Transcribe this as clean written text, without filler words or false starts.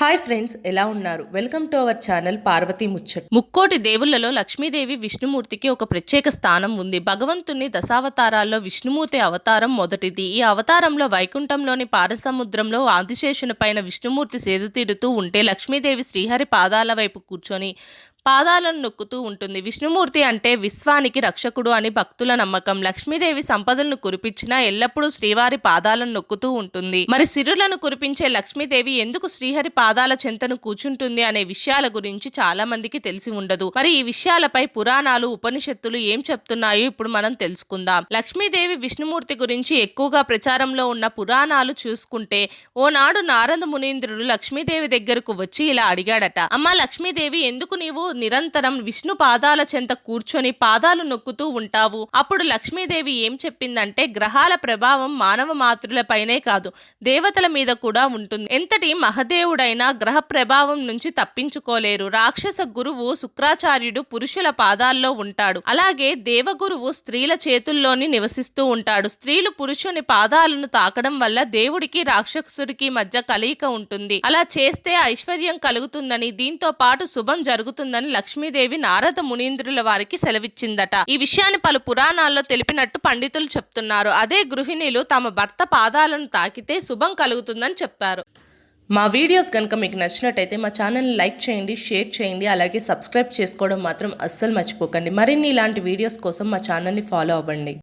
Hi friends, ఎలా ఉన్నారు? Welcome to our channel Parvathi Muchchat. ముక్కోటి దేవుళ్లలో లక్ష్మీదేవి విష్ణుమూర్తికి ఒక ప్రత్యేక స్థానం ఉంది. భగవంతుని దశావతారాల్లో విష్ణుమూర్తి అవతారం మొదటిది. ఈ అవతారంలో వైకుంఠంలోని పారసముద్రంలో ఆదిశేషుని పైన విష్ణుమూర్తి సేద తీరుతూ ఉంటే లక్ష్మీదేవి శ్రీహరి పాదాల వైపు కూర్చొని పాదాలను నొక్కుతూ ఉంటుంది. విష్ణుమూర్తి అంటే విశ్వానికి రక్షకుడు అని భక్తుల నమ్మకం. లక్ష్మీదేవి సంపదలను కురిపించినా ఎల్లప్పుడూ శ్రీవారి పాదాలను నొక్కుతూ ఉంటుంది. మరి సిరులను కురిపించే లక్ష్మీదేవి ఎందుకు శ్రీహరి పాదాల చెంతను కూర్చుంటుంది అనే విషయాల గురించి చాలా మందికి తెలిసి ఉండదు. మరి ఈ విషయాలపై పురాణాలు, ఉపనిషత్తులు ఏం చెప్తున్నాయో ఇప్పుడు మనం తెలుసుకుందాం. లక్ష్మీదేవి విష్ణుమూర్తి గురించి ఎక్కువగా ప్రచారంలో ఉన్న పురాణాలు చూసుకుంటే, ఓనాడు నారద మునీంద్రుడు లక్ష్మీదేవి దగ్గరకు వచ్చి ఇలా అడిగాడట. అమ్మా లక్ష్మీదేవి, ఎందుకు నీవు నిరంతరం విష్ణు పాదాల చెంత కూర్చొని పాదాలు నొక్కుతూ ఉంటావు? అప్పుడు లక్ష్మీదేవి ఏం చెప్పిందంటే, గ్రహాల ప్రభావం మానవ మాతృలపైనే కాదు, దేవతల మీద కూడా ఉంటుంది. ఎంతటి మహదేవుడైనా గ్రహ ప్రభావం నుంచి తప్పించుకోలేరు. రాక్షస గురువు శుక్రాచార్యుడు పురుషుల పాదాల్లో ఉంటాడు. అలాగే దేవగురువు స్త్రీల చేతుల్లోని నివసిస్తూ ఉంటాడు. స్త్రీలు పురుషుని పాదాలను తాకడం వల్ల దేవుడికి రాక్షసుడికి మధ్య కలయిక ఉంటుంది. అలా చేస్తే ఐశ్వర్యం కలుగుతుందని, దీంతో పాటు శుభం జరుగుతుందని లక్ష్మీదేవి నారద మునీంద్రుల వారికి సెలవిచ్చిందట. ఈ విషయాన్ని పలు పురాణాల్లో తెలిపినట్టు పండితులు చెప్తున్నారు. అదే గృహిణులు తమ భర్త పాదాలను తాకితే శుభం కలుగుతుందని చెప్పారు. మా వీడియోస్ కనుక మీకు నచ్చినట్టయితే మా ఛానల్ని లైక్ చేయండి, షేర్ చేయండి, అలాగే సబ్స్క్రైబ్ చేసుకోవడం మాత్రం అస్సలు మర్చిపోకండి. మరిన్ని ఇలాంటి వీడియోస్ కోసం మా ఛానల్ని ఫాలో అవ్వండి.